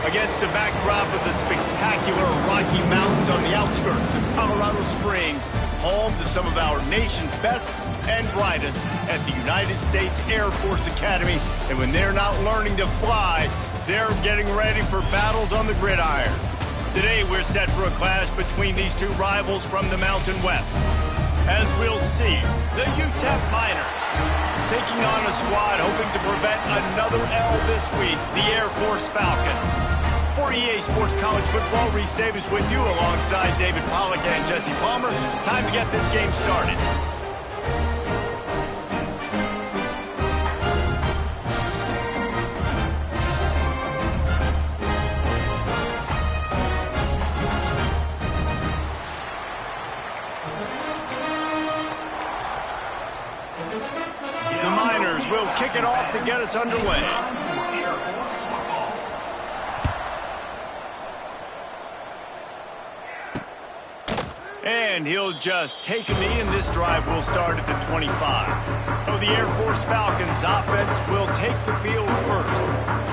Against the backdrop of the spectacular Rocky Mountains on the outskirts of Colorado Springs, home to some of our nation's best and brightest at the United States Air Force Academy. And when they're not learning to fly, they're getting ready for battles on the gridiron. Today, we're set for a clash between these two rivals from the Mountain West. As we'll see, the UTEP Miners taking on a squad hoping to prevent another L this week, the Air Force Falcons. For EA Sports College Football, Reese Davis with you alongside David Pollack and Jesse Palmer. Time to get this game started. The Miners will kick it off to get us underway. And he'll just take a knee, and this drive will start at the 25. So the Air Force Falcons offense will take the field first.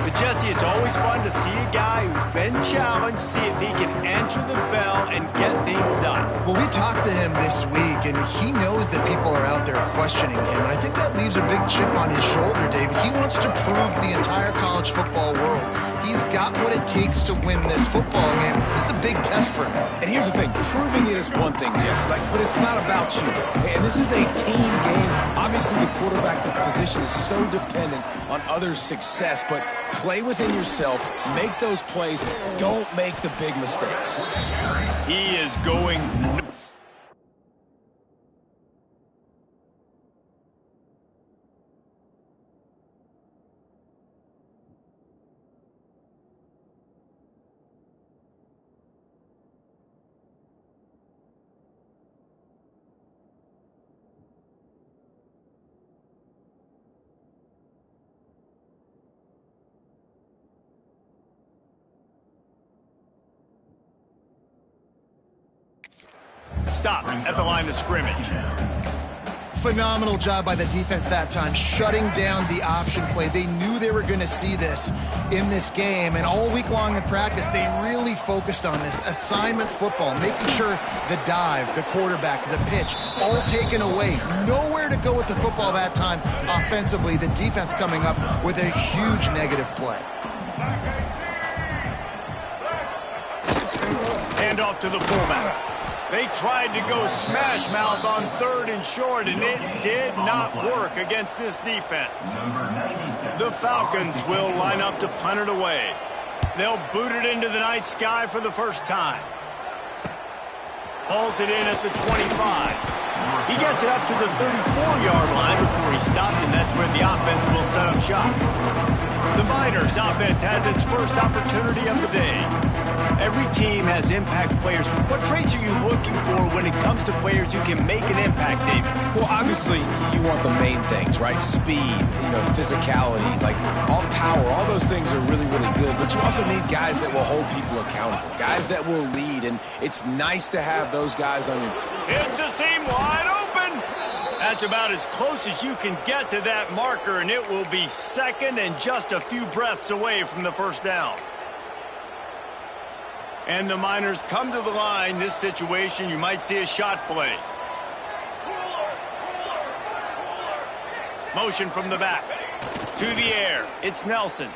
But Jesse, it's always fun to see a guy who's been challenged, see if he can answer the bell and get things done. Well, we talked to him this week, and he knows that people are out there questioning him. And I think that leaves a big chip on his shoulder, David. He wants to prove to the entire college football world he's got what it takes to win this football game. This is a big test for him. And here's the thing, proving it is one thing, Jesse, but it's not about you. And this is a team game. Obviously, the quarterback position is so dependent on others' success, but play within yourself, make those plays, don't make the big mistakes. He is going stop at the line of scrimmage. Phenomenal job by the defense that time, shutting down the option play. They knew they were going to see this in this game, and all week long in practice, they really focused on this assignment football, making sure the dive, the quarterback, the pitch, all taken away. Nowhere to go with the football that time offensively. The defense coming up with a huge negative play. Hand off to the fullback. They tried to go smash mouth on 3rd and short, and it did not work against this defense. The Falcons will line up to punt it away. They'll boot it into the night sky for the first time. Hauls it in at the 25. He gets it up to the 34-yard line before he stopped, and that's where the offense will set up shop. The Miners offense has its first opportunity of the day. Every team has impact players. What traits are you looking for when it comes to players who can make an impact, David? Well, obviously, you want the main things, right? Speed, physicality, like all power, all those things are really, really good. But you also need guys that will hold people accountable, guys that will lead, and it's nice to have those guys on your... It's a seam wide open. That's about as close as you can get to that marker, and it will be second and just a few breaths away from the first down. And the Miners come to the line. This situation, you might see a shot play. Motion from the back. To the air. It's Nelson.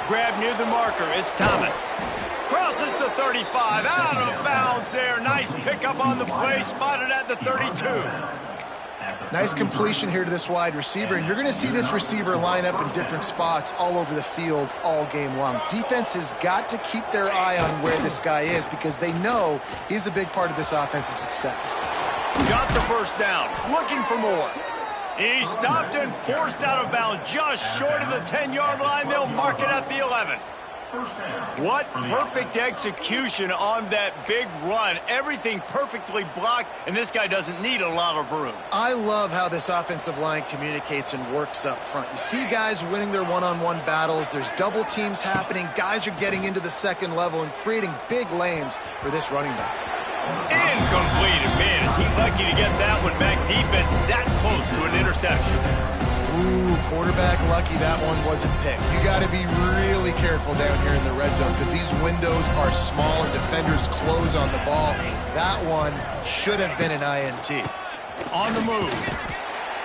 Grab near the marker. It's Thomas. Crosses the 35. Out of bounds there. Nice pickup on the play. Spotted at the 32. Nice completion here to this wide receiver, and you're going to see this receiver line up in different spots all over the field all game long. Defense has got to keep their eye on where this guy is because they know he's a big part of this offense's success. Got the first down. Looking for more. He stopped and forced out of bounds just short of the 10-yard line. They'll mark it at the 11. What perfect execution on that big run. Everything perfectly blocked, and this guy doesn't need a lot of room. I love how this offensive line communicates and works up front. You see guys winning their one-on-one battles. There's double teams happening. Guys are getting into the second level and creating big lanes for this running back. Incomplete. Man, is he lucky to get that one back. Defense that close to an interception. Ooh, quarterback lucky that one wasn't picked. You got to be really careful careful down here in the red zone because these windows are small and defenders close on the ball. That one should have been an INT. On the move.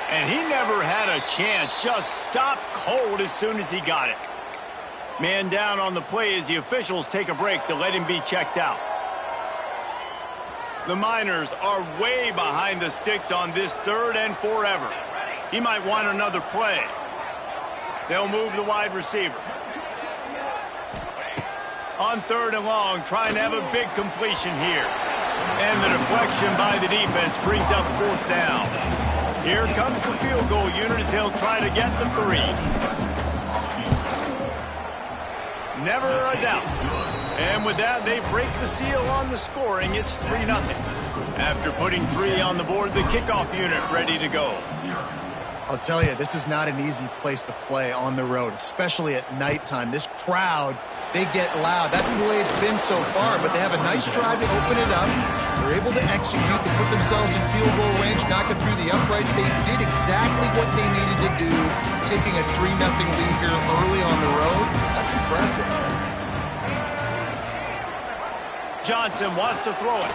And he never had a chance. Just stopped cold as soon as he got it. Man down on the play as the officials take a break to let him be checked out. The Miners are way behind the sticks on this 3rd and forever. He might want another play. They'll move the wide receiver. On 3rd and long, trying to have a big completion here. And the deflection by the defense brings up 4th down. Here comes the field goal unit as they'll try to get the 3. Never a doubt. And with that, they break the seal on the scoring. It's 3-0. After putting 3 on the board, the kickoff unit ready to go. I'll tell you, this is not an easy place to play on the road, especially at nighttime. This crowd, they get loud. That's the way it's been so far, but they have a nice drive to open it up. They're able to execute, to put themselves in field goal range, knock it through the uprights. They did exactly what they needed to do, taking a 3-0 lead here early on the road. That's impressive. Johnson wants to throw it.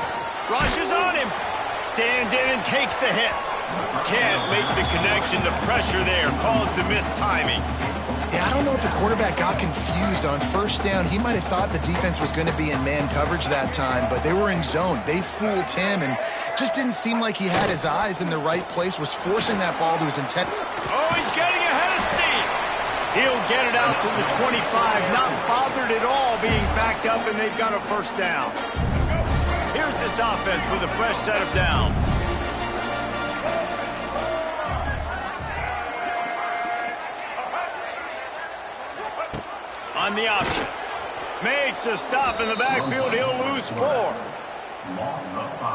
Rushes on him. Stands in and takes the hit. Can't make the connection. The pressure there caused the missed timing. Yeah, I don't know if the quarterback got confused on 1st down. He might have thought the defense was going to be in man coverage that time, but they were in zone. They fooled him and just didn't seem like he had his eyes in the right place, was forcing that ball to his intent. Oh, he's getting ahead of steam. He'll get it out to the 25, not bothered at all being backed up, and they've got a 1st down. Here's this offense with a fresh set of downs. On the option. Makes a stop in the backfield. He'll lose 4.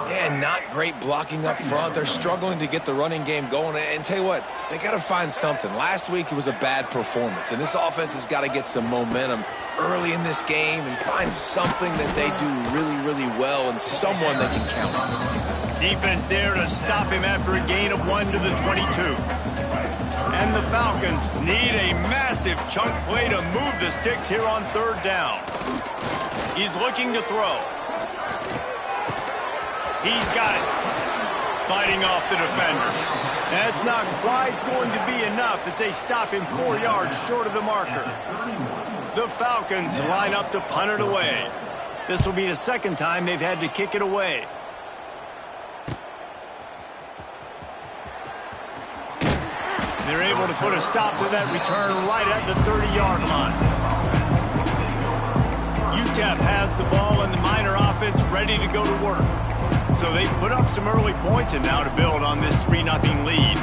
Yeah, not great blocking up front. They're struggling to get the running game going. And tell you what, they got to find something. Last week it was a bad performance, and this offense has got to get some momentum early in this game and find something that they do really, really well and someone they can count on. Defense there to stop him after a gain of 1 to the 22. And the Falcons need a massive chunk play to move the sticks here on 3rd down. He's looking to throw. He's got it. Fighting off the defender. That's not quite going to be enough as they stop him 4 yards short of the marker. The Falcons line up to punt it away. This will be the 2nd time they've had to kick it away. They're able to put a stop to that return right at the 30-yard line. UTEP has the ball and the Miner offense ready to go to work. So they put up some early points and now to build on this 3-0 lead.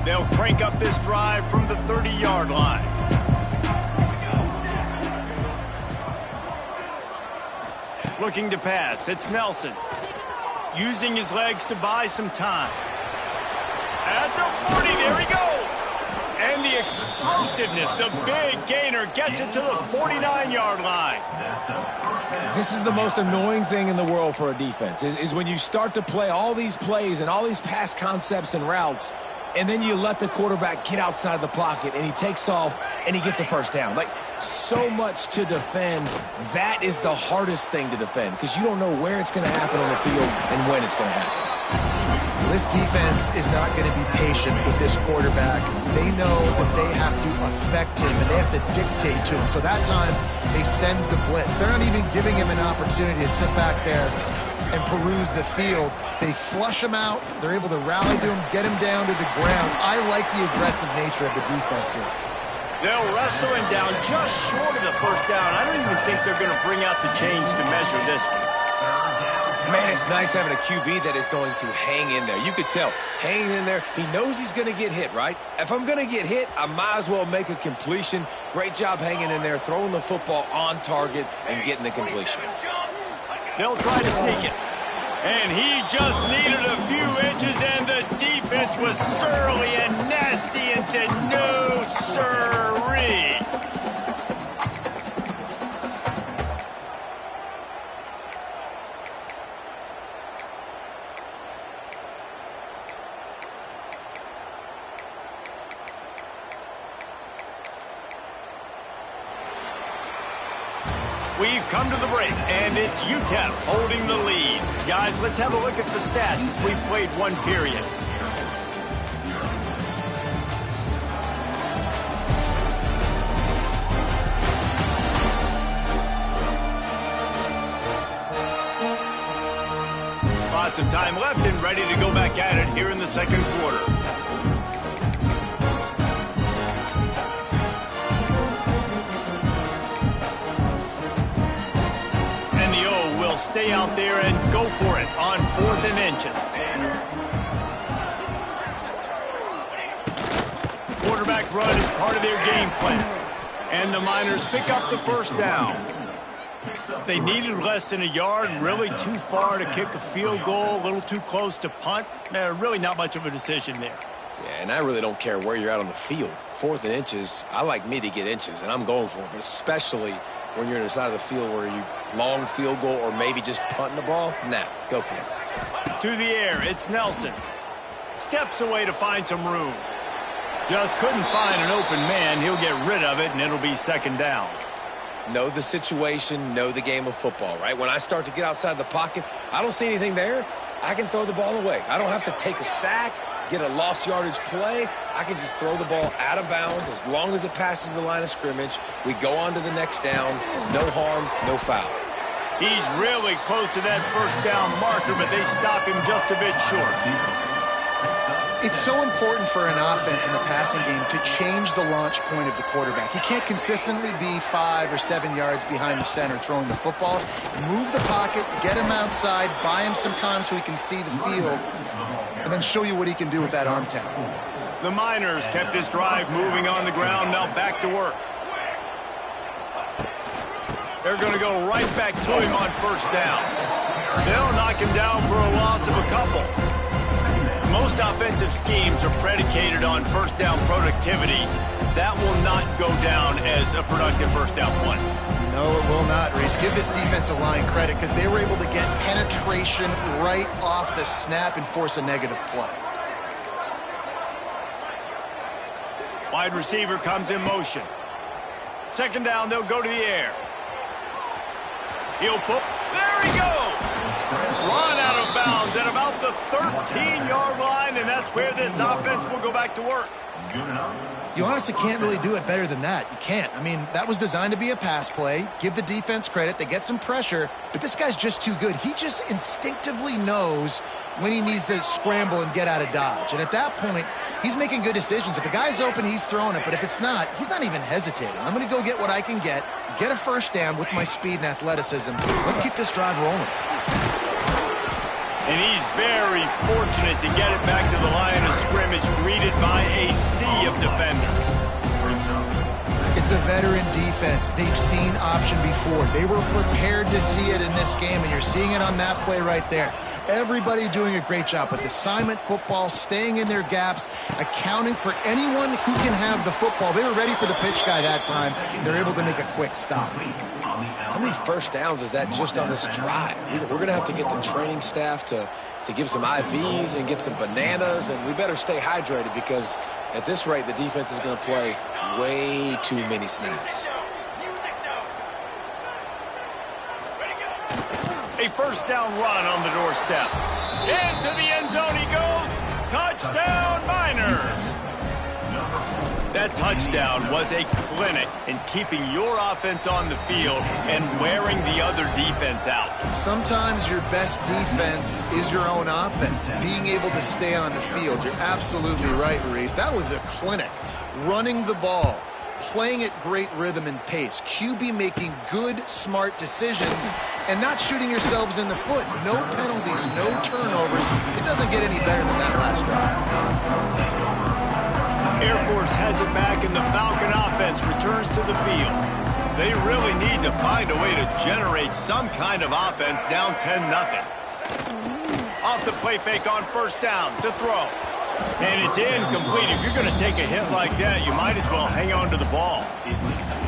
They'll crank up this drive from the 30-yard line. Looking to pass. It's Nelson. Using his legs to buy some time. At the 40, there he goes. And the explosiveness, the big gainer gets it to the 49-yard line. This is the most annoying thing in the world for a defense, is when you start to play all these plays and all these pass concepts and routes, and then you let the quarterback get outside the pocket, and he takes off, and he gets a 1st down. Like, so much to defend. That is the hardest thing to defend, because you don't know where it's going to happen on the field and when it's going to happen. This defense is not going to be patient with this quarterback. They know that they have to affect him, and they have to dictate to him. So that time, they send the blitz. They're not even giving him an opportunity to sit back there and peruse the field. They flush him out. They're able to rally to him, get him down to the ground. I like the aggressive nature of the defense here. They'll wrestle him down just short of the 1st down. I don't even think they're going to bring out the chains to measure this one. Man, it's nice having a QB that is going to hang in there. You could tell, hanging in there, he knows he's going to get hit, right? If I'm going to get hit, I might as well make a completion. Great job hanging in there, throwing the football on target and getting the completion. They'll try to sneak it. And he just needed a few inches, and the defense was surly and nasty and said, no, sirree. We've come to the break, and it's UTEP holding the lead. Guys, let's have a look at the stats as we've played one period. Lots of time left and ready to go back at it here in the second quarter. Stay out there and go for it on 4th and inches. Quarterback run is part of their game plan. And the Miners pick up the first down. They needed less than a yard, really too far to kick a field goal, a little too close to punt. Really not much of a decision there. Yeah, and I really don't care where you're at on the field. 4th and inches, I like me to get inches, and I'm going for it, but especially when you're on the side of the field where you long field goal or maybe just punting the ball, nah, go for it. To the air, it's Nelson. Steps away to find some room. Just couldn't find an open man. He'll get rid of it, and it'll be second down. Know the situation, know the game of football, right? When I start to get outside the pocket, I don't see anything there, I can throw the ball away. I don't have to take a sack, get a lost yardage play. I can just throw the ball out of bounds as long as it passes the line of scrimmage. We go on to the next down. No harm, no foul. He's really close to that first down marker, but they stop him just a bit short. It's so important for an offense in the passing game to change the launch point of the quarterback. He can't consistently be 5 or 7 yards behind the center throwing the football. Move the pocket, get him outside, buy him some time so he can see the field, and then show you what he can do with that arm talent. The Miners kept this drive moving on the ground, now back to work. They're going to go right back to him on first down. They'll knock him down for a loss of a couple. Most offensive schemes are predicated on first down productivity. That will not go down as a productive first down play. No, it will not, Reese. Give this defensive line credit because they were able to get penetration right off the snap and force a negative play. Wide receiver comes in motion. Second down, they'll go to the air. He'll put, there he goes! Run out of bounds at about the 13-yard line, and that's where this offense will go back to work. You honestly can't really do it better than that. You can't. I mean, that was designed to be a pass play. Give the defense credit. They get some pressure, but this guy's just too good. He just instinctively knows when he needs to scramble and get out of dodge. And at that point, he's making good decisions. If a guy's open, he's throwing it, but if it's not, he's not even hesitating. I'm going to go get what I can get a first down with my speed and athleticism. Let's keep this drive rolling. And he's very fortunate to get it back to the line of scrimmage, greeted by a sea of defenders. It's a veteran defense. They've seen option before. They were prepared to see it in this game, and you're seeing it on that play right there. Everybody doing a great job with assignment football, staying in their gaps, accounting for anyone who can have the football. They were ready for the pitch guy that time. They're able to make a quick stop. How many first downs is that just on this drive? We're going to have to get the training staff to give some IVs and get some bananas, and we better stay hydrated because at this rate, the defense is going to play way too many snaps. A first down run on the doorstep. Into the end zone he goes. Touchdown, Miners. That touchdown was a clinic in keeping your offense on the field and wearing the other defense out. Sometimes your best defense is your own offense, being able to stay on the field. You're absolutely right, Reese. That was a clinic. Running the ball, playing at great rhythm and pace. QB making good, smart decisions and not shooting yourselves in the foot. No penalties, no turnovers. It doesn't get any better than that last drive. Air Force has it back, and the Falcon offense returns to the field. They really need to find a way to generate some kind of offense down 10-0. Off the play fake on first down to throw. And it's incomplete. If you're going to take a hit like that, you might as well hang on to the ball.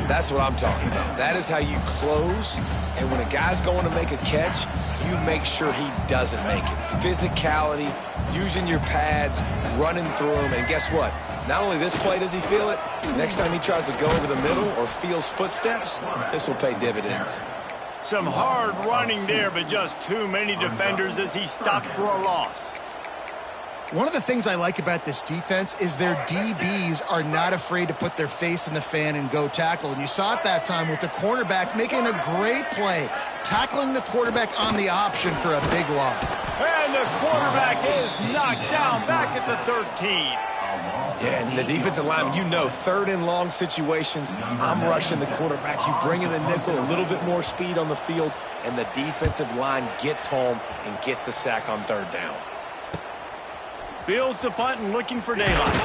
That's what I'm talking about. That is how you close. And when a guy's going to make a catch, you make sure he doesn't make it. Physicality, using your pads, running through them. And guess what? Not only this play does he feel it, next time he tries to go over the middle or feels footsteps, this will pay dividends. Some hard running there, but just too many defenders as he stopped for a loss. One of the things I like about this defense is their DBs are not afraid to put their face in the fan and go tackle. And you saw it that time with the cornerback making a great play, tackling the quarterback on the option for a big loss. And the quarterback is knocked down back at the 13. Yeah, and the defensive line, you know, third and long situations, I'm rushing the quarterback. You bring in the nickel, a little bit more speed on the field, and the defensive line gets home and gets the sack on third down. Fields the punt and looking for daylight.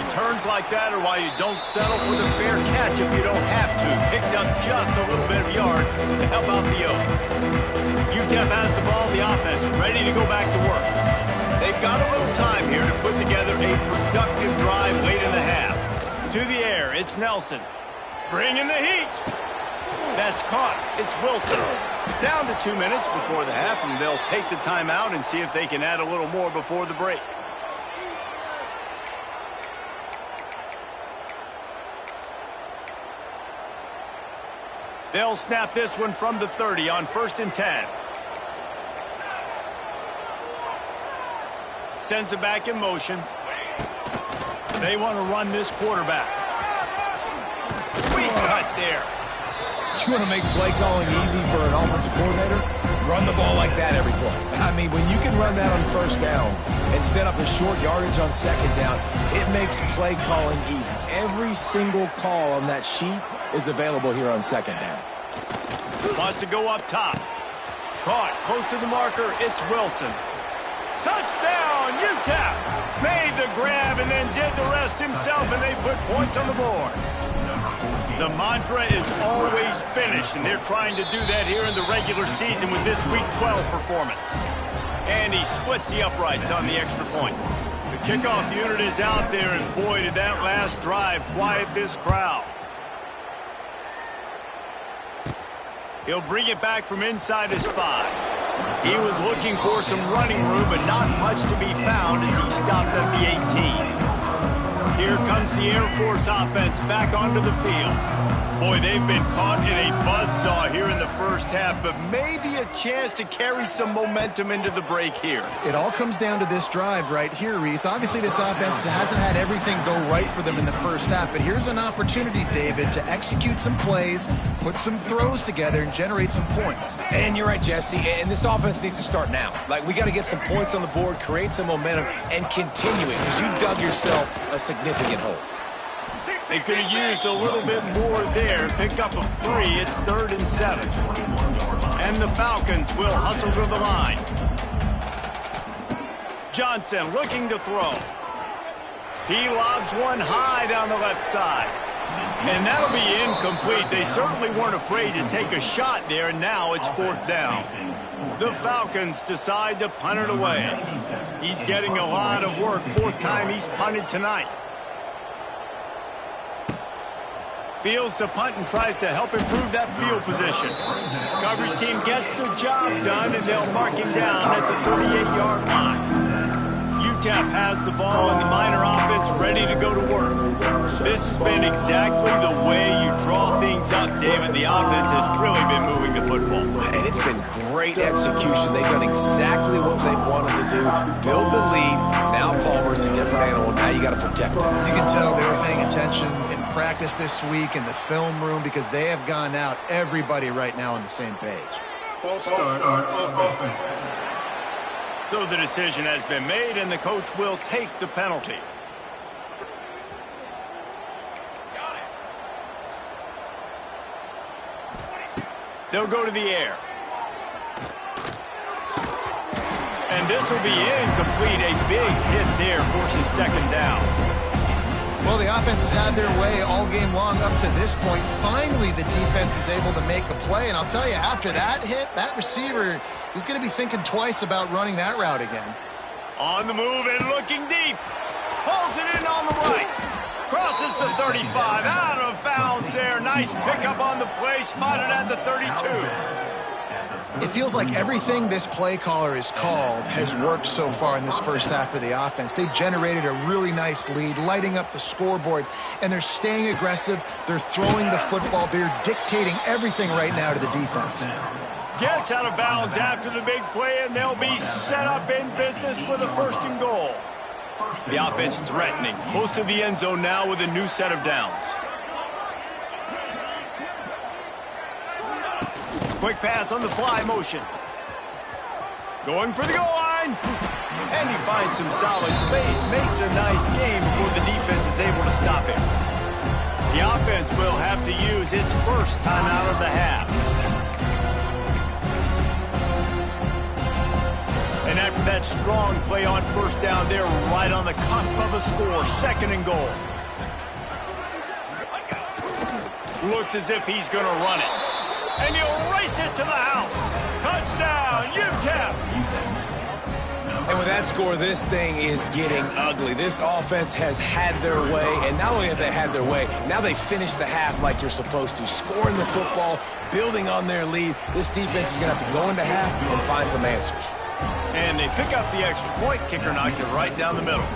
Returns like that are why you don't settle for the fair catch if you don't have to. Picks up just a little bit of yards to help out the Oak. UTEP has the ball, the offense, ready to go back to work. They've got a little time here to put together a productive drive late in the half. To the air, it's Nelson. Bringing the heat. That's caught. It's Wilson. Down to 2 minutes before the half, and they'll take the timeout and see if they can add a little more before the break. They'll snap this one from the 30 on 1st and 10. Sends it back in motion. They want to run this quarterback. Sweet cut there. You want to make play calling easy for an offensive coordinator? Run the ball like that every play. I mean, when you can run that on 1st down and set up a short yardage on 2nd down, it makes play calling easy. Every single call on that sheet is available here on 2nd down. Wants to go up top. Caught close to the marker. It's Wilson. Touchdown, UTEP! Made the grab and then did the rest himself, and they put points on the board. The mantra is always finish, and they're trying to do that here in the regular season with this Week 12 performance. And he splits the uprights on the extra point. The kickoff unit is out there, and boy, did that last drive quiet this crowd. He'll bring it back from inside his 5. He was looking for some running room, but not much to be found as he stopped at the 18. Here comes the Air Force offense back onto the field. Boy, they've been caught in a buzzsaw here in the first half, but maybe a chance to carry some momentum into the break here. It all comes down to this drive right here, Reese. Obviously, this offense hasn't had everything go right for them in the first half, but here's an opportunity, David, to execute some plays, put some throws together, and generate some points. And you're right, Jesse, and this offense needs to start now. Like, we got to get some points on the board, create some momentum, and continue it, because you've dug yourself a significant hole. They could have used a little bit more there. Pick up a 3. It's 3rd and 7. And the Falcons will hustle to the line. Johnson looking to throw. He lobs one high down the left side. And that'll be incomplete. They certainly weren't afraid to take a shot there, and now it's 4th down. The Falcons decide to punt it away. He's getting a lot of work. 4th time he's punted tonight. Fields to punt and tries to help improve that field position. Coverage team gets the job done, and they'll mark him down at the 38-yard line. UTEP has the ball, and the Miner offense ready to go to work. This has been exactly the way you draw things up, David. The offense has really been moving the football. And it's been great execution. They've done exactly what they've wanted to do. Build the lead. Now Palmer's a different animal. Now you got to protect him. You can tell they were paying attention in practice this week in the film room because they have gone out, everybody right now on the same page. False start on offense. So the decision has been made, and the coach will take the penalty. They'll go to the air. And this will be incomplete. A big hit there forces 2nd down. Well, the offense has had their way all game long up to this point. Finally, the defense is able to make a play. And I'll tell you, after that hit, that receiver is going to be thinking twice about running that route again. On the move and looking deep. Pulls it in on the right. Crosses the 35. Out of bounds there. Nice pickup on the play. Spotted at the 32. It feels like everything this play caller has called has worked so far in this first half for the offense. They generated a really nice lead, lighting up the scoreboard, and they're staying aggressive. They're throwing the football. They're dictating everything right now to the defense. Gets out of bounds after the big play, and they'll be set up in business with a 1st and goal. The offense threatening, close to the end zone now with a new set of downs. Quick pass on the fly motion. Going for the goal line. And he finds some solid space, makes a nice game before the defense is able to stop him. The offense will have to use its first timeout of the half. And after that strong play on 1st down, they're right on the cusp of a score. 2nd and goal. Looks as if he's going to run it. And he'll race it to the house. Touchdown, UTEP. And with that score, this thing is getting ugly. This offense has had their way, and not only have they had their way, now they finished the half like you're supposed to, scoring the football, building on their lead. This defense is going to have to go into half and find some answers. And they pick up the extra point. Kicker knocked it right down the middle.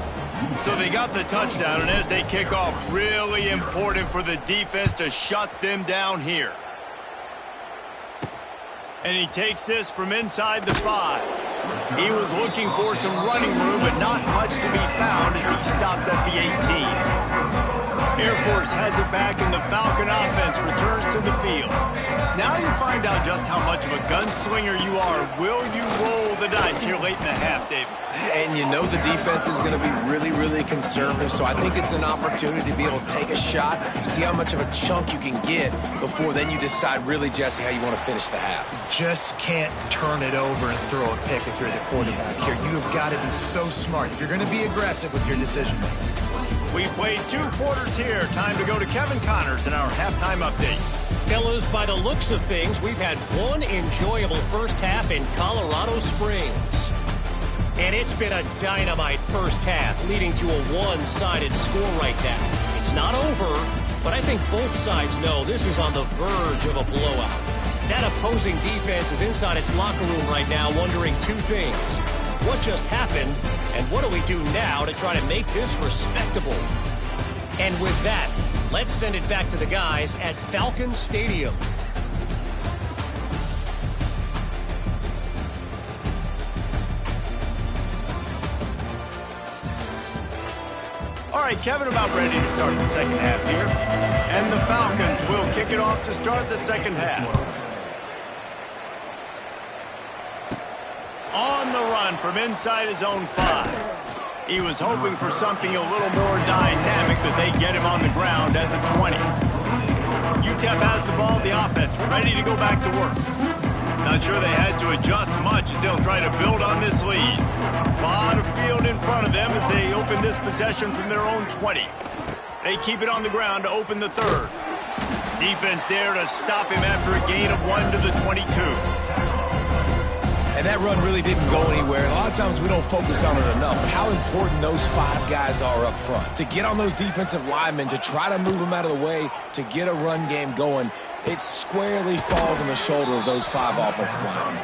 So they got the touchdown, and as they kick off, really important for the defense to shut them down here. And he takes this from inside the 5. He was looking for some running room, but not much to be found as he stopped at the 18. Air Force has it back, and the Falcon offense returns to the field. Now you find out just how much of a gunslinger you are. Will you roll the dice here late in the half, David? And you know the defense is going to be really, really conservative, so I think it's an opportunity to be able to take a shot, see how much of a chunk you can get before then you decide really, Jesse, how you want to finish the half. Just can't turn it over and throw a pick if you're the quarterback here. You've got to be so smart if you're going to be aggressive with your decision making. We played 2 quarters here. Time to go to Kevin Connors in our halftime update. Fellas, by the looks of things, we've had one enjoyable first half in Colorado Springs. And it's been a dynamite first half, leading to a one-sided score right now. It's not over, but I think both sides know this is on the verge of a blowout. That opposing defense is inside its locker room right now wondering 2 things. What just happened, and what do we do now to try to make this respectable? And with that, let's send it back to the guys at Falcon Stadium. All right, Kevin, about ready to start the second half here. And the Falcons will kick it off to start the second half. On the run from inside his own 5. He was hoping for something a little more dynamic, but they get him on the ground at the 20. UTEP has the ball, the offense ready to go back to work. Not sure they had to adjust much as they'll try to build on this lead. A lot of field in front of them as they open this possession from their own 20. They keep it on the ground to open the 3rd. Defense there to stop him after a gain of 1 to the 22. And that run really didn't go anywhere. A lot of times we don't focus on it enough, but how important those 5 guys are up front. To get on those defensive linemen, to try to move them out of the way, to get a run game going, it squarely falls on the shoulder of those 5 offensive linemen.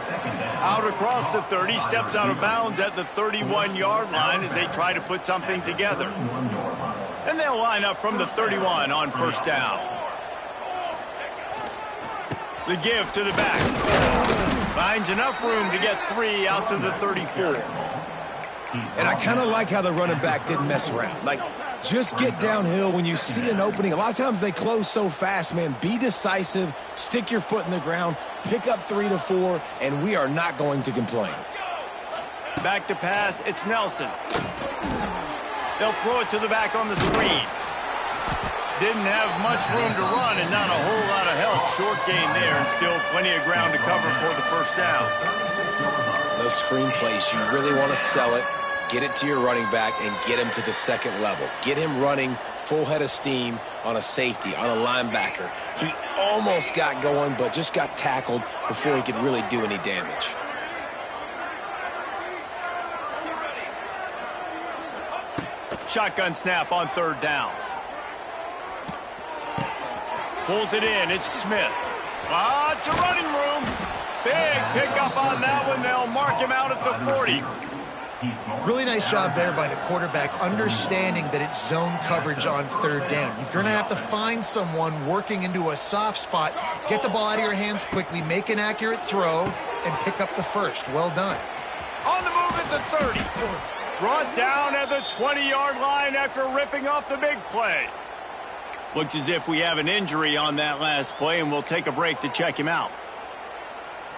Out across the 30, steps out of bounds at the 31-yard line as they try to put something together. And they'll line up from the 31 on 1st down. The give to the back. Finds enough room to get 3 out to the 34. And I kind of like how the running back didn't mess around. Like, just get downhill when you see an opening. A lot of times they close so fast, man. Be decisive, stick your foot in the ground, pick up 3 to 4, and we are not going to complain. Back to pass, it's Nelson. They'll throw it to the back on the screen. Didn't have much room to run and not a whole lot of help. Short gain there and still plenty of ground to cover for the 1st down. Those screen plays, you really want to sell it, get it to your running back, and get him to the 2nd level. Get him running full head of steam on a safety, on a linebacker. He almost got going, but just got tackled before he could really do any damage. Shotgun snap on 3rd down. Pulls it in. It's Smith. Lots of running room. Big pickup on that one. They'll mark him out at the 40. Really nice job there by the quarterback, understanding that it's zone coverage on third down. You're going to have to find someone working into a soft spot, get the ball out of your hands quickly, make an accurate throw, and pick up the first. Well done. On the move at the 30. Brought down at the 20-yard line after ripping off the big play. Looks as if we have an injury on that last play, and we'll take a break to check him out.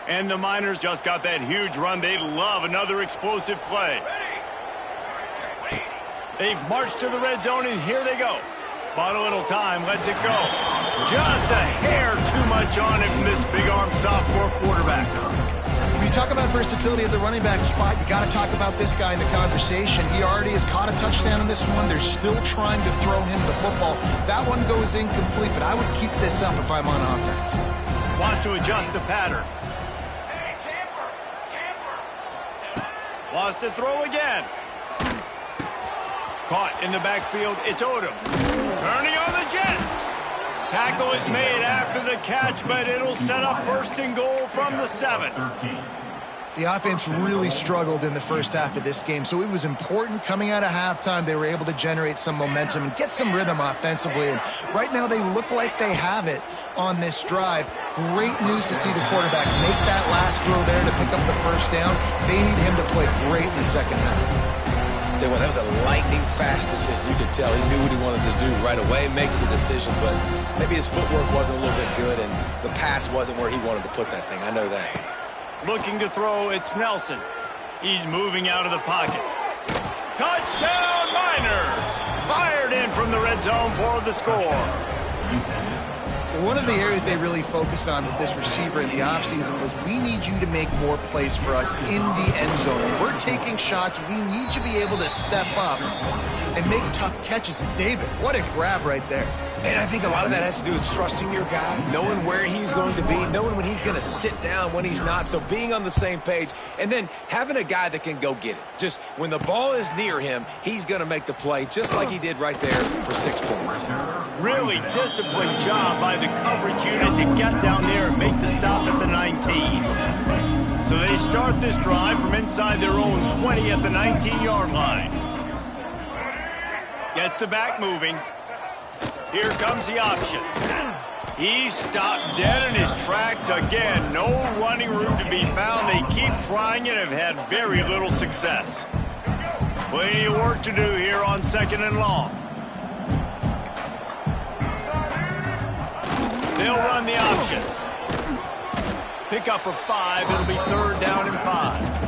And the Miners just got that huge run. They love another explosive play. They've marched to the red zone, and here they go. Bought a little time, lets it go. Just a hair too much on it from this big-armed sophomore quarterback. When you talk about versatility at the running back spot, you got to talk about this guy in the conversation. He already has caught a touchdown in this one. They're still trying to throw him the football. That one goes incomplete, but I would keep this up if I'm on offense. Wants to adjust the pattern. Wants to throw again. Caught in the backfield. It's Odom. Turning on the Jets. Tackle is made after the catch, but it'll set up first and goal from the 7. The offense really struggled in the first half of this game, so it was important coming out of halftime. They were able to generate some momentum and get some rhythm offensively, and right now they look like they have it on this drive. Great news to see the quarterback make that last throw there to pick up the first down. They need him to play great in the second half. Tell you what, that was a lightning-fast decision. You could tell he knew what he wanted to do right away, makes the decision, but maybe his footwork wasn't a little bit good, and the pass wasn't where he wanted to put that thing. I know that. Looking to throw, it's Nelson. He's moving out of the pocket. Touchdown, Miners! Fired in from the red zone for the score. One of the areas they really focused on with this receiver in the offseason was, we need you to make more plays for us in the end zone. When we're taking shots, we need you to be able to step up and make tough catches. And David, what a grab right there. And I think a lot of that has to do with trusting your guy, knowing where he's going to be, knowing when he's going to sit down, when he's not. So being on the same page, and then having a guy that can go get it. Just when the ball is near him, he's going to make the play, just like he did right there for 6 points. Really disciplined job by the coverage unit to get down there and make the stop at the 19. So they start this drive from inside their own 20 at the 19-yard line. Gets the back moving. Here comes the option. He stopped dead in his tracks again. No running room to be found. They keep trying and have had very little success. Plenty of work to do here on 2nd and long. They'll run the option. Pick up of 5. It'll be 3rd down and 5.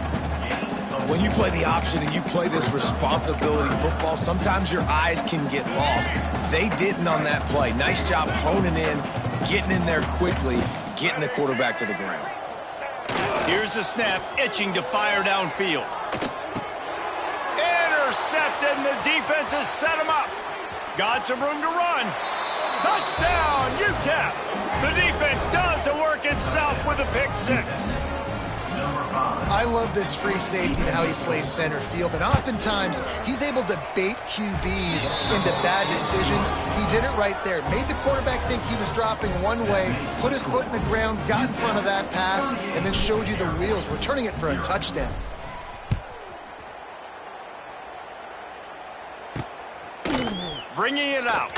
When you play the option and you play this responsibility football, sometimes your eyes can get lost. They didn't on that play. Nice job honing in, getting in there quickly, getting the quarterback to the ground. Here's the snap, itching to fire downfield. Intercepted, and the defense has set him up. Got some room to run. Touchdown, UTEP. The defense does the work itself with a pick 6. I love this free safety and how he plays center field, and oftentimes he's able to bait QBs into bad decisions. He did it right there. Made the quarterback think he was dropping one way, put his foot in the ground, got in front of that pass, and then showed you the wheels, returning it for a touchdown. Bringing it out.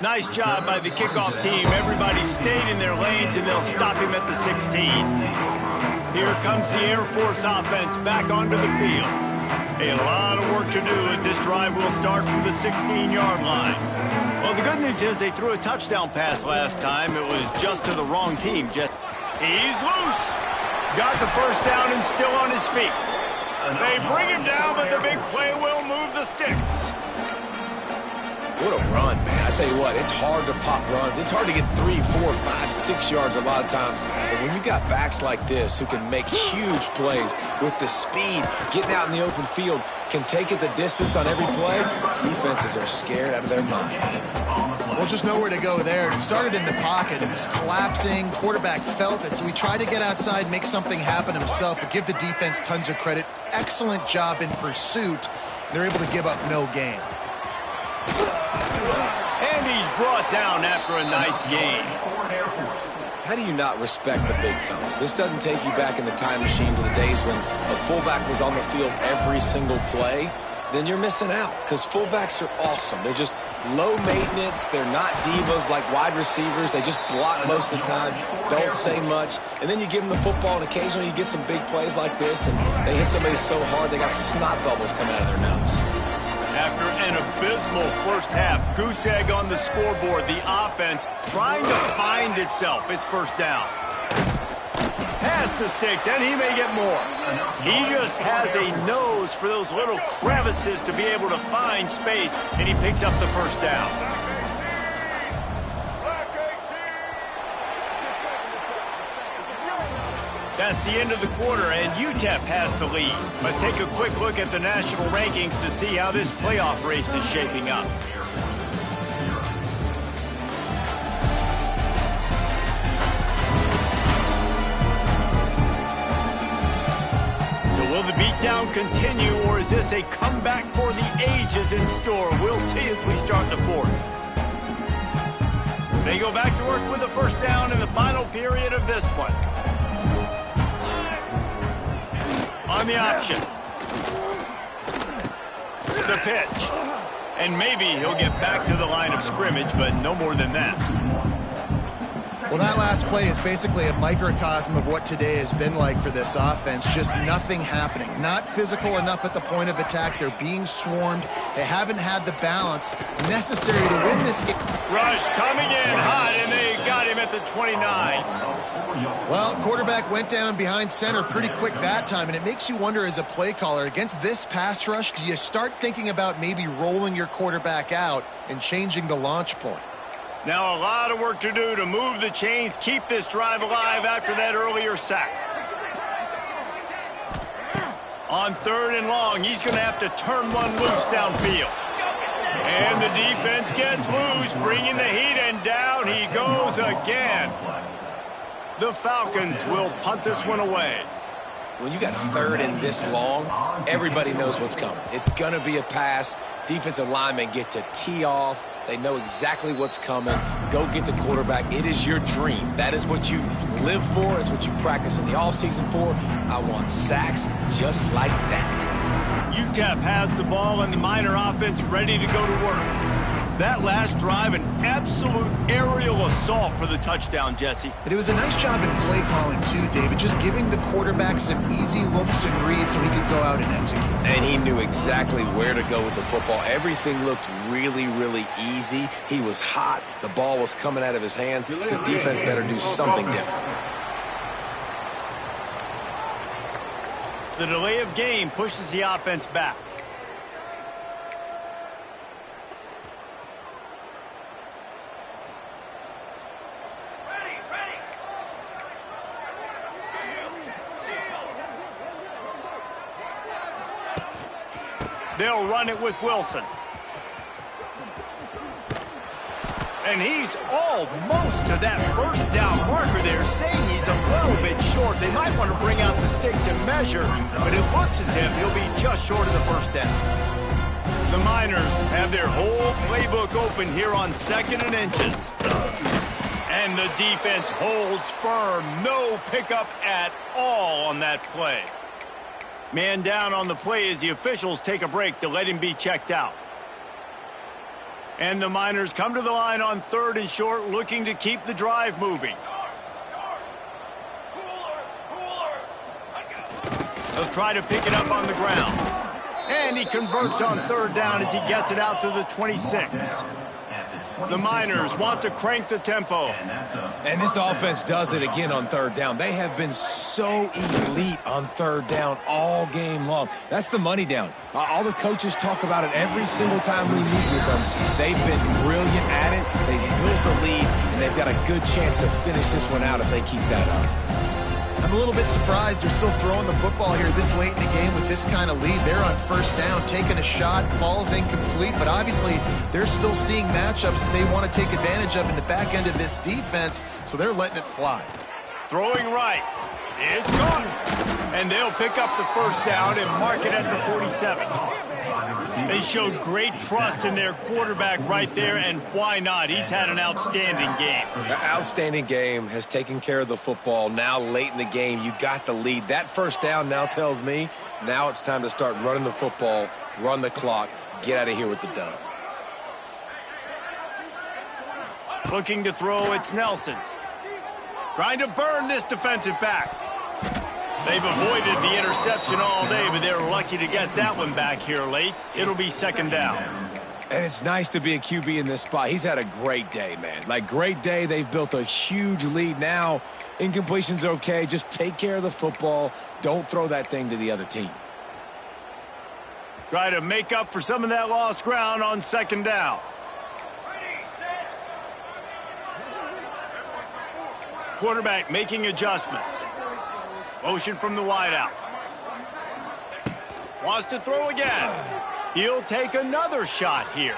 Nice job by the kickoff team. Everybody stayed in their lanes, and they'll stop him at the 16. Here comes the Air Force offense back onto the field. A lot of work to do as this drive will start from the 16-yard line. Well, the good news is they threw a touchdown pass last time. It was just to the wrong team. He's loose. Got the first down and still on his feet. They bring him down, but the big play will move the sticks. What a run, man. I tell you what, it's hard to pop runs. It's hard to get 3, 4, 5, 6 yards a lot of times. But when you got backs like this who can make huge plays with the speed, getting out in the open field, can take it the distance on every play, defenses are scared out of their mind. Well, just nowhere to go there. It started in the pocket. It was collapsing. Quarterback felt it, so he tried to get outside, make something happen himself, but give the defense tons of credit. Excellent job in pursuit. They're able to give up no gain. And he's brought down after a nice gain. How do you not respect the big fellas? This doesn't take you back in the time machine to the days when a fullback was on the field every single play. Then you're missing out, because fullbacks are awesome. They're just low maintenance. They're not divas like wide receivers. They just block most of the time, don't say much. And then you give them the football, and occasionally you get some big plays like this, and they hit somebody so hard they got snot bubbles coming out of their nose. After an abysmal first half, goose egg on the scoreboard, the offense trying to find itself. It's first down. Pass the sticks, and he may get more. He just has a nose for those little crevices to be able to find space, and he picks up the first down. That's the end of the quarter, and UTEP has the lead. Let's take a quick look at the national rankings to see how this playoff race is shaping up. Will the beatdown continue, or is this a comeback for the ages in store? We'll see as we start the fourth. They go back to work with the first down in the final period of this one. On the option. The pitch. And maybe he'll get back to the line of scrimmage, but no more than that. Well, that last play is basically a microcosm of what today has been like for this offense. Just nothing happening. Not physical enough at the point of attack. They're being swarmed. They haven't had the balance necessary to win this game. Rush coming in hot, and they got him at the 29. Well, quarterback went down behind center pretty quick that time, and it makes you wonder as a play caller, against this pass rush, do you start thinking about maybe rolling your quarterback out and changing the launch point? Now a lot of work to do to move the chains, keep this drive alive after that earlier sack. On 3rd and long, he's going to have to turn one loose downfield. And the defense gets loose, bringing the heat, and down he goes again. The Falcons will punt this one away. When you got 3rd and this long, everybody knows what's coming. It's going to be a pass. Defensive linemen get to tee off. They know exactly what's coming. Go get the quarterback. It is your dream. That is what you live for. It's what you practice in the offseason for. I want sacks just like that. UTEP has the ball, and the Miner offense ready to go to work. That last drive, an absolute aerial assault for the touchdown, Jesse. But it was a nice job in play calling, too, David. Just giving the quarterback some easy looks and reads so he could go out and execute. And he knew exactly where to go with the football. Everything looked really, really easy. He was hot. The ball was coming out of his hands. The defense better do something different. The delay of game pushes the offense back. They'll run it with Wilson. And he's almost to that first down marker there, saying he's a little bit short. They might want to bring out the sticks and measure, but it looks as if he'll be just short of the first down. The Miners have their whole playbook open here on 2nd and inches. And the defense holds firm. No pickup at all on that play. Man down on the play as the officials take a break to let him be checked out. And the Miners come to the line on 3rd and short, looking to keep the drive moving. He'll try to pick it up on the ground. And he converts on 3rd down as he gets it out to the 26. The Miners want to crank the tempo. And this offense does it again on 3rd down. They have been so elite on 3rd down all game long. That's the money down. All the coaches talk about it every single time we meet with them. They've been brilliant at it. They've built the lead, and they've got a good chance to finish this one out if they keep that up. I'm a little bit surprised they're still throwing the football here this late in the game with this kind of lead. They're on 1st down, taking a shot, falls incomplete, but obviously they're still seeing matchups that they want to take advantage of in the back end of this defense, so they're letting it fly. Throwing right. It's gone. And they'll pick up the 1st down and mark it at the 47. They showed great trust in their quarterback right there, and why not? He's had an outstanding game. An outstanding game, has taken care of the football. Now late in the game, you got the lead. That first down now tells me now it's time to start running the football, run the clock, get out of here with the dub. Looking to throw, it's Nelson. Trying to burn this defensive back. They've avoided the interception all day, but they're lucky to get that one back here late. It'll be second down. And it's nice to be a QB in this spot. He's had a great day, man. Like, great day. They've built a huge lead now. Incompletion's okay. Just take care of the football. Don't throw that thing to the other team. Try to make up for some of that lost ground on second down. Quarterback making adjustments. Motion from the wideout. Wants to throw again. He'll take another shot here.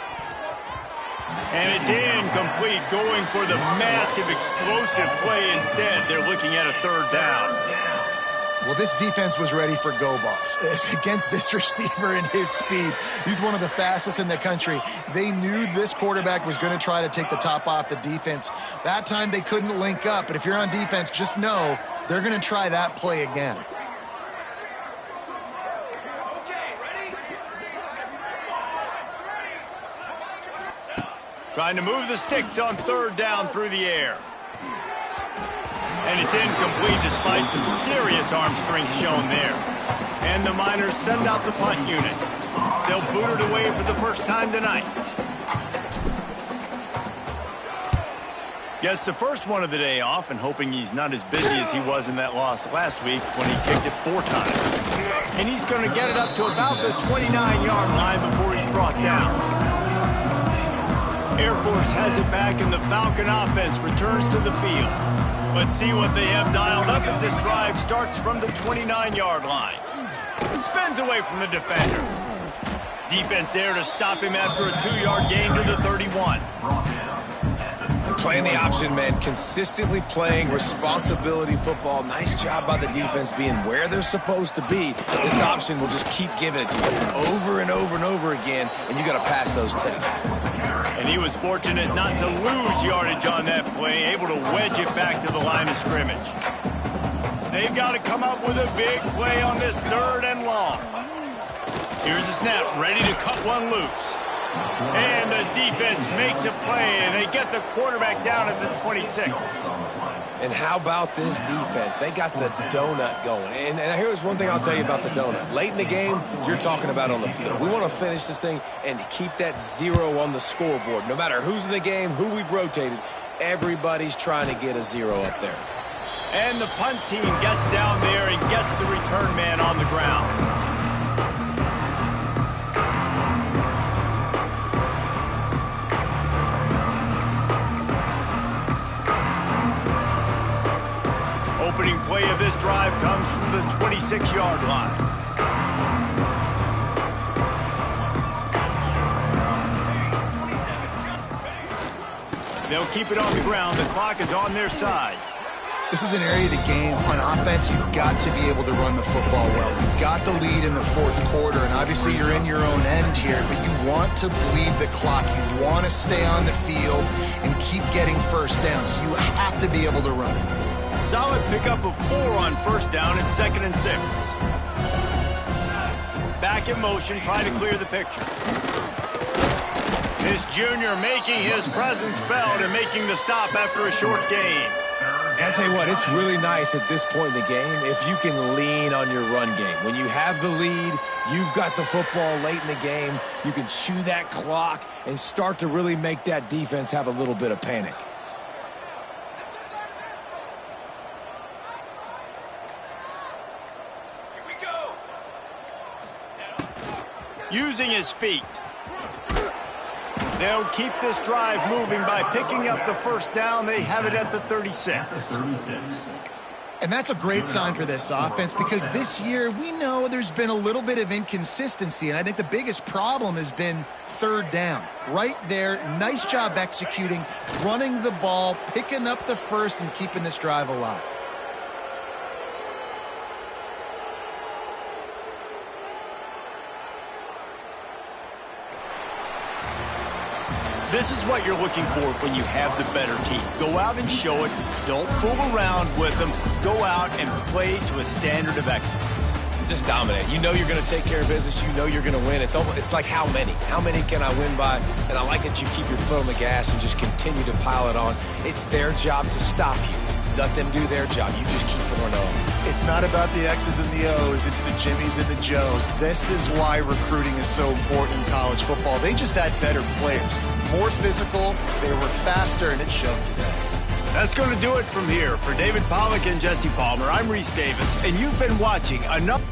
And it's incomplete, going for the massive explosive play instead. They're looking at a third down. Well, this defense was ready for go balls. Against this receiver and his speed, he's one of the fastest in the country. They knew this quarterback was going to try to take the top off the defense. That time they couldn't link up, but if you're on defense, just know they're going to try that play again. Trying to move the sticks on third down through the air. And it's incomplete despite some serious arm strength shown there. And the Miners send out the punt unit. They'll boot it away for the first time tonight. Gets the first one of the day off, and hoping he's not as busy as he was in that loss last week when he kicked it 4 times. And he's going to get it up to about the 29-yard line before he's brought down. Air Force has it back, and the Falcon offense returns to the field. Let's see what they have dialed up as this drive starts from the 29-yard line. Spins away from the defender. Defense there to stop him after a 2-yard gain to the 31. Playing the option, man. Consistently playing responsibility football. Nice job by the defense being where they're supposed to be. This option will just keep giving it to you over and over and over again, and you got to pass those tests. And he was fortunate not to lose yardage on that play, able to wedge it back to the line of scrimmage. They've got to come up with a big play on this third and long. Here's the snap, ready to cut one loose. And the defense makes a play, and they get the quarterback down at the 26. And how about this defense? They got the donut going. And here's one thing I'll tell you about the donut. Late in the game, you're talking about on the field. We want to finish this thing and keep that 0 on the scoreboard. No matter who's in the game, who we've rotated, everybody's trying to get a 0 up there. And the punt team gets down there and gets the return man on the ground. Opening play of this drive comes from the 26-yard line. They'll keep it on the ground. The clock is on their side. This is an area of the game. On offense, you've got to be able to run the football well. You've got the lead in the fourth quarter, and obviously you're in your own end here, but you want to bleed the clock. You want to stay on the field and keep getting first down, so you have to be able to run it. Solid pickup of 4 on first down and 2nd and 6. Back in motion, trying to clear the picture. This junior making his presence felt and making the stop after a short gain. I tell you what, it's really nice at this point in the game if you can lean on your run game. When you have the lead, you've got the football late in the game, you can chew that clock and start to really make that defense have a little bit of panic. Using his feet. They'll keep this drive moving by picking up the first down. They have it at the 36. And that's a great sign for this offense because this year we know there's been a little bit of inconsistency, and I think the biggest problem has been third down. Right there, nice job executing, running the ball, picking up the first, and keeping this drive alive. This is what you're looking for when you have the better team. Go out and show it. Don't fool around with them. Go out and play to a standard of excellence. Just dominate. You know you're going to take care of business. You know you're going to win. It's like how many? How many can I win by? And I like that you keep your foot on the gas and just continue to pile it on. It's their job to stop you. Let them do their job. You just keep pouring on. It's not about the X's and the O's. It's the Jimmies and the Joes. This is why recruiting is so important in college football. They just had better players, more physical, they were faster, and it showed today. That's going to do it from here. For David Pollack and Jesse Palmer, I'm Reese Davis, and you've been watching another...